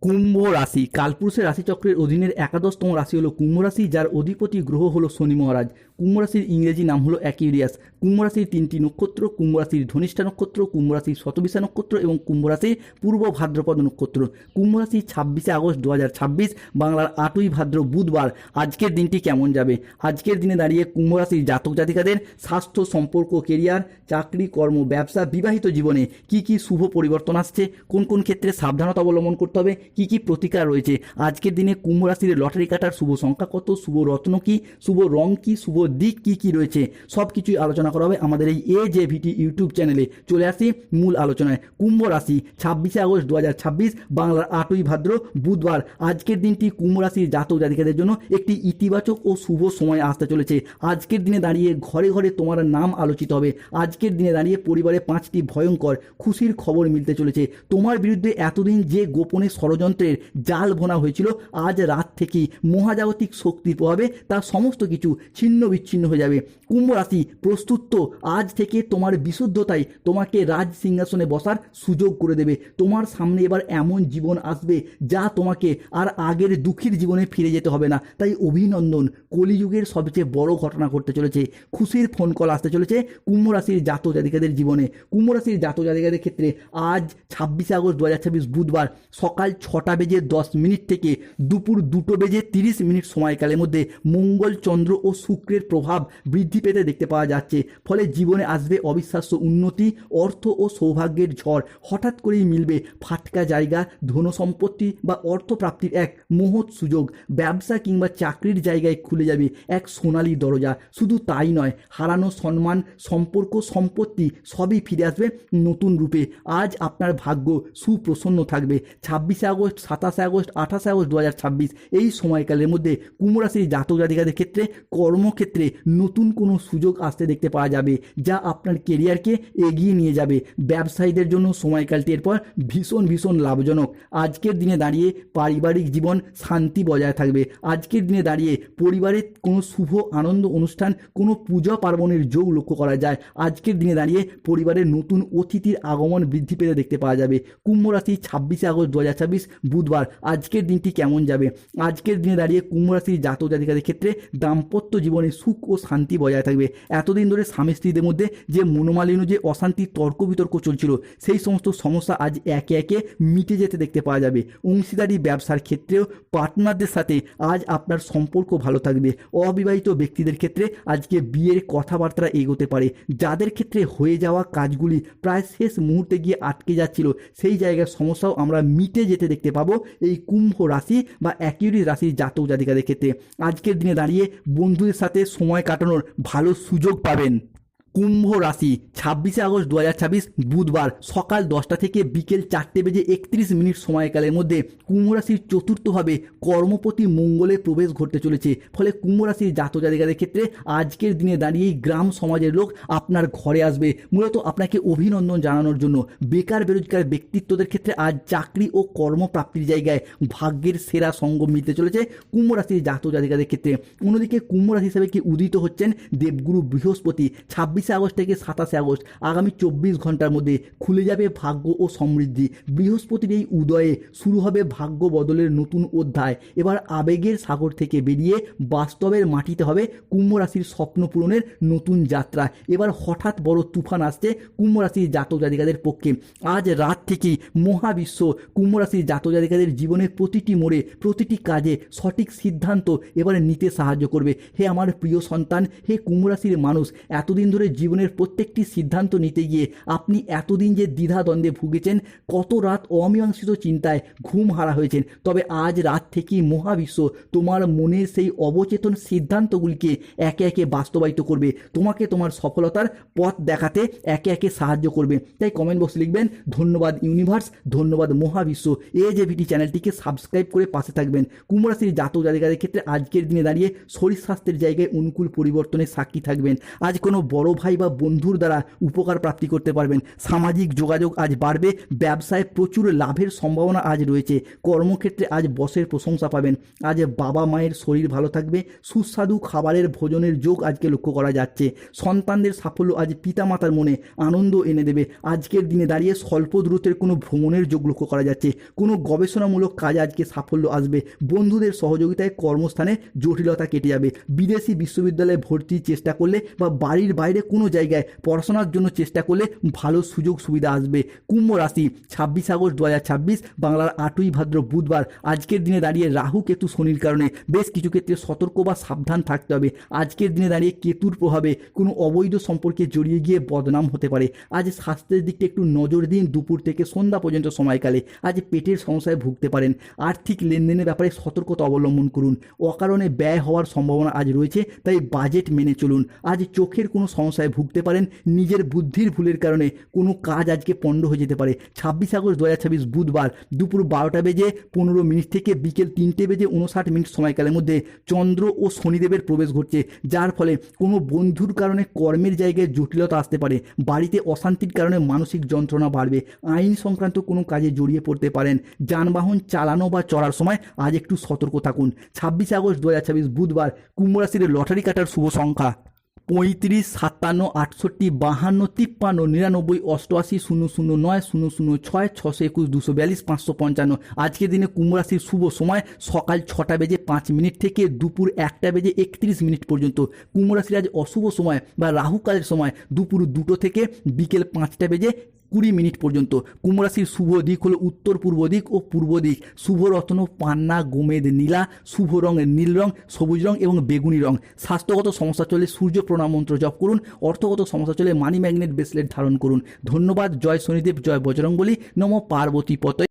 কুম্ভ রাশি কালপুরুষের রাশিচক্রের অধীনের একাদশতম রাশি হলো কুম্ভ রাশি, যার অধিপতি গ্রহ হলো শনি মহারাজ। কুম্ভ রাশির ইংরেজি নাম হলো অ্যাকিউরিয়াস। কুম্ভ রাশির তিনটি নক্ষত্র: কুম্ভ রাশির ধনিষ্ঠা নক্ষত্র, কুম্ভ রাশির শতবিশা নক্ষত্র এবং কুম্ভ রাশির পূর্ব ভাদ্রপদ নক্ষত্র। কুম্ভ রাশি 26শে আগস্ট 2026, বাংলার 8ই ভাদ্র বুধবার। আজকের দিনটি কেমন যাবে? আজকের দিনে দাঁড়িয়ে কুম্ভ রাশির জাতক জাতিকাদের স্বাস্থ্য, সম্পর্ক, কেরিয়ার, চাকরি, কর্ম, ব্যবসা, বিবাহিত জীবনে কি কি শুভ পরিবর্তন আসছে, কোন কোন ক্ষেত্রে সাবধানতা অবলম্বন করতে হবে, কি কি প্রতিকার রয়েছে। আজকের দিনে কুম্ভ রাশির লটারি কাটার শুভ সংখ্যা কত, শুভ রত্ন কি, শুভ রং কি, শুভ দিক কি কি রয়েছে, সব কিছুই আলোচনা করা হবে আমাদের এই AJVT ইউটিউব চ্যানেলে। চলে আসি মূল আলোচনায়। কুম্ভ রাশি 26শে আগস্ট 2026, বাংলার 8ই ভাদ্র বুধবার। আজকের দিনটি কুম্ভ রাশির জাতক জাতিকাদের জন্য একটি ইতিবাচক ও শুভ সময় আসতে চলেছে। আজকের দিনে দাঁড়িয়ে ঘরে ঘরে তোমার নাম আলোচিত হবে। আজকের দিনে দাঁড়িয়ে পরিবারে 5টি ভয়ঙ্কর খুশির খবর মিলতে চলেছে। তোমার বিরুদ্ধে এতদিন যে গোপনে ষড়যন্ত্রের জাল বোনা হয়েছিল, আজ রাত থেকেই মহাজাগতিক শক্তির প্রভাবে তার সমস্ত কিছু ছিন্ন বিচ্ছিন্ন হয়ে যাবে। কুম্ভ রাশি প্রস্তুত তো? আজ থেকে তোমার বিশুদ্ধতাই তোমাকে রাজ সিংহাসনে বসার সুযোগ করে দেবে। তোমার সামনে এবার এমন জীবন আসবে যা তোমাকে আর আগের দুঃখীর জীবনে ফিরে যেতে হবে না। তাই অভিনন্দন, কলিযুগের সবচেয়ে বড় ঘটনা ঘটতে চলেছে। খুশির ফোন কল আসতে চলেছে কুম্ভ রাশির জাতক জাতিকাদের জীবনে। কুম্ভ রাশির জাতক জাতিকাদের ক্ষেত্রে আজ 26শে আগস্ট 2026 বুধবার সকাল 6:10 থেকে দুপুর 2:30 সময়কালের মধ্যে মঙ্গল, চন্দ্র ও শুক্রের প্রভাব বৃদ্ধি পেতে দেখতে পাওয়া যাচ্ছে। ফলে জীবনে আসবে অবিশ্বাস্য উন্নতি, অর্থ ও সৌভাগ্যের ঝড়। হঠাৎ করেই মিলবে ফাটকা জায়গা, ধন সম্পত্তি বা অর্থপ্রাপ্তির এক মহৎ সুযোগ। ব্যবসা কিংবা চাকরির জায়গায় খুলে যাবে এক সোনালী দরজা। শুধু তাই নয়, হারানো সম্মান, সম্পর্ক, সম্পত্তি সবই ফিরে আসবে নতুন রূপে। আজ আপনার ভাগ্য সুপ্রসন্ন থাকবে। 26শে আগস্ট, 27শে আগস্ট, 28শে আগস্ট 2026 এই সময়কালের মধ্যে কুম্ভ রাশির জাতক জাতিকাদের ক্ষেত্রে কর্মক্ষেত্রে নতুন কোনো সুযোগ আসতে দেখতে পাওয়া যাবে, যা আপনার কেরিয়ারকে এগিয়ে নিয়ে যাবে। ব্যবসায়ীদের জন্য সময়কালটি এরপর ভীষণ ভীষণ লাভজনক। আজকের দিনে দাঁড়িয়ে পারিবারিক জীবন শান্তি বজায় থাকবে। আজকের দিনে দাঁড়িয়ে পরিবারের কোনো শুভ আনন্দ অনুষ্ঠান, কোনো পূজা পার্বণের যোগ লক্ষ্য করা যায়। আজকের দিনে দাঁড়িয়ে পরিবারের নতুন অতিথির আগমন বৃদ্ধি পেতে দেখতে পাওয়া যাবে। কুম্ভ রাশি 26শে আগস্ট 2026 বুধবার। আজকের দিনটি কেমন যাবে? আজকের দিনে দাঁড়িয়ে কুম্ভ রাশির জাতক জাতিকাদের ক্ষেত্রে দাম্পত্য জীবনে সুখ ও শান্তি বজায় থাকবে। এতদিন ধরে স্বামী স্ত্রীদের মধ্যে যে মনোমালিন্য, যে অশান্তি, তর্ক বিতর্ক চলছিল, সেই সমস্ত সমস্যা আজ একে একে মিটে যেতে দেখতে পাওয়া যাবে। অংশীদারি ব্যবসার ক্ষেত্রেও পার্টনারদের সাথে আজ আপনার সম্পর্ক ভালো থাকবে। অবিবাহিত ব্যক্তিদের ক্ষেত্রে আজকে বিয়ের কথাবার্তা এগোতে পারে। যাদের ক্ষেত্রে হয়ে যাওয়া কাজগুলি প্রায় শেষ মুহূর্তে গিয়ে আটকে যাচ্ছিল, সেই জায়গার সমস্যাও আমরা মিটে যেতে দেখতে পাবো এই কুম্ভ রাশি বা অ্যাকিউরিয়াস রাশির জাতক জাতিকাদের ক্ষেত্রে। আজকের দিনে দাঁড়িয়ে বন্ধুদের সাথে সময় কাটানোর ভালো সুযোগ পাবেন। কুম্ভ রাশি 26শে আগস্ট 2026 বুধবার সকাল 10টা থেকে বিকেল 4:31 সময়কালের মধ্যে কুম্ভ রাশির চতুর্থভাবে কর্মপতি মঙ্গলের প্রবেশ ঘটতে চলেছে। ফলে কুম্ভ রাশির জাতক জাতিকাদের ক্ষেত্রে আজকের দিনে দাঁড়িয়েই গ্রাম সমাজের লোক আপনার ঘরে আসবে, মূলত আপনাকে অভিনন্দন জানানোর জন্য। বেকার বেরোজগার ব্যক্তিত্বদের ক্ষেত্রে আজ চাকরি ও কর্মপ্রাপ্তির জায়গায় ভাগ্যের সেরা সঙ্গ মিলতে চলেছে কুম্ভ রাশির জাতক জাতিকাদের ক্ষেত্রে। অন্যদিকে কুম্ভ রাশি হিসাবে কি উদিত হচ্ছেন দেবগুরু বৃহস্পতি। 26শে আগস্ট থেকে 27শে আগস্ট আগামী 24 ঘন্টার মধ্যে খুলে যাবে ভাগ্য ও সমৃদ্ধি। বৃহস্পতির এই উদয়ে শুরু হবে ভাগ্য বদলের নতুন অধ্যায়। এবার আবেগের সাগর থেকে বেরিয়ে বাস্তবের মাটিতে হবে কুম্ভ রাশির স্বপ্ন পূরণের নতুন যাত্রা। এবার হঠাৎ বড় তুফান আসছে কুম্ভ রাশির জাতক জাতিকাদের পক্ষে। আজ রাত থেকেই মহাবিশ্ব কুম্ভ রাশির জাতক জাতিকাদের জীবনের প্রতিটি মোড়ে, প্রতিটি কাজে সঠিক সিদ্ধান্ত এবারে নিতে সাহায্য করবে। হে আমার প্রিয় সন্তান, হে কুম্ভ রাশির মানুষ, এতদিন ধরে জীবনের প্রত্যেকটি সিদ্ধান্ত নিতে গিয়ে আপনি এতদিন যে দ্বিধাদ্বন্দ্বে ভুগেছেন, কত রাত অমীমাংসিত চিন্তায় ঘুম হারা হয়েছেন, তবে আজ রাত থেকেই মহাবিশ্ব তোমার মনের সেই অবচেতন সিদ্ধান্তগুলিকে একে একে বাস্তবায়িত করবে। তোমাকে তোমার সফলতার পথ দেখাতে একে একে সাহায্য করবে। তাই কমেন্ট বক্সে লিখবেন ধন্যবাদ ইউনিভার্স, ধন্যবাদ মহাবিশ্ব। AJVT চ্যানেলটিকে সাবস্ক্রাইব করে পাশে থাকবেন। কুম্ভ রাশির জাতক জাতিকাদের ক্ষেত্রে আজকের দিনে দাঁড়িয়ে শরীর স্বাস্থ্যের জায়গায় অনুকূল পরিবর্তনের সাক্ষী থাকবেন। আজ কোনো বড় ভাই বা বন্ধুর দ্বারা উপকার প্রাপ্তি করতে পারবেন। সামাজিক যোগাযোগ আজ বাড়বে। ব্যবসায় প্রচুর লাভের সম্ভাবনা আজ রয়েছে। কর্মক্ষেত্রে আজ বসের প্রশংসা পাবেন। আজ বাবা মায়ের শরীর ভালো থাকবে। সুস্বাদু খাবারের ভোজনের যোগ আজকে লক্ষ্য করা যাচ্ছে। সন্তানদের সাফল্য আজ পিতামাতার মনে আনন্দ এনে দেবে। আজকের দিনে দাঁড়িয়ে স্বল্প দূরত্বের কোনো ভ্রমণের যোগ লক্ষ্য করা যাচ্ছে। কোনো গবেষণামূলক কাজে আজকে সাফল্য আসবে। বন্ধুদের সহযোগিতায় কর্মস্থানে জটিলতা কেটে যাবে। বিদেশি বিশ্ববিদ্যালয়ে ভর্তির চেষ্টা করলে বা বাড়ির বাইরে কোনো জায়গায় পড়াশোনার জন্য চেষ্টা করলে ভালো সুযোগ সুবিধা আসবে। কুম্ভ রাশি 26 আগস্ট 2026 বাংলার 8ই ভাদ্র বুধবার। আজকের দিনে দাঁড়িয়ে রাহু কেতু শনির কারণে বেশ কিছু ক্ষেত্রে সতর্ক বা সাবধান থাকতে হবে। আজকের দিনে দাঁড়িয়ে কেতুর প্রভাবে কোনো অবৈধ সম্পর্কে জড়িয়ে গিয়ে বদনাম হতে পারে। আজ স্বাস্থ্যের দিকটা একটু নজর দিন। দুপুর থেকে সন্ধ্যা পর্যন্ত সময়কালে আজ পেটের সমস্যায় ভুগতে পারেন। আর্থিক লেনদেনের ব্যাপারে সতর্কতা অবলম্বন করুন। অকারণে ব্যয় হওয়ার সম্ভাবনা আজ রয়েছে, তাই বাজেট মেনে চলুন। আজ চোখের কোনো সমস্যায় ভুগতে পারেন। নিজের বুদ্ধির ভুলের কারণে কোনো কাজ আজকে পণ্ড হয়ে যেতে পারে। 26 আগস্ট 2026 বুধবার দুপুর 12টা বেজে 15 মিনিট থেকে বিকেল 3টে বেজে 59 মিনিট সময়কালের মধ্যে চন্দ্র ও শনিদেবের প্রবেশ ঘটছে, যার ফলে কোনো বন্ধুর কারণে কর্মের জায়গায় জটিলতা আসতে পারে। বাড়িতে অশান্তির কারণে মানসিক যন্ত্রণা বাড়বে। আইন সংক্রান্ত কোনো কাজে জড়িয়ে পড়তে পারেন। যানবাহন চালানো বা চড়ার সময় আজ একটু সতর্ক থাকুন। 26 আগস্ট 2026 বুধবার কুম্ভ রাশির লটারি কাটার শুভ সংখ্যা 35, 57, 68, 52, 53, 99, 88, 009, 006, 621, 242, 555। আজকের দিনে কুম্ভ রাশির শুভ সময় সকাল 6টা বেজে 5 মিনিট থেকে দুপুর 1টা বেজে 31 মিনিট পর্যন্ত। কুম্ভ রাশির আজ অশুভ সময় বা রাহুকালের সময় দুপুর 2টো থেকে বিকেল 5টা বেজে 20 মিনিট পর্যন্ত। কুম্ভ রাশির শুভ দিক হলো উত্তর পূর্ব দিক ও পূর্ব দিক। শুভ রত্ন পান্না, গোমেদ, নীলা। শুভ রং নীল রং, সবুজ রং এবং বেগুনি রং। স্বাস্থ্যগত সমস্যা চলে সূর্য প্রণাম মন্ত্র জপ করুন। অর্থগত সমস্যা চলে মানি ম্যাগনেট ব্রেসলেট ধারণ করুন। ধন্যবাদ। জয় শনিদেব, জয় বজরংবলী, নমঃ পার্বতী পতয়ে।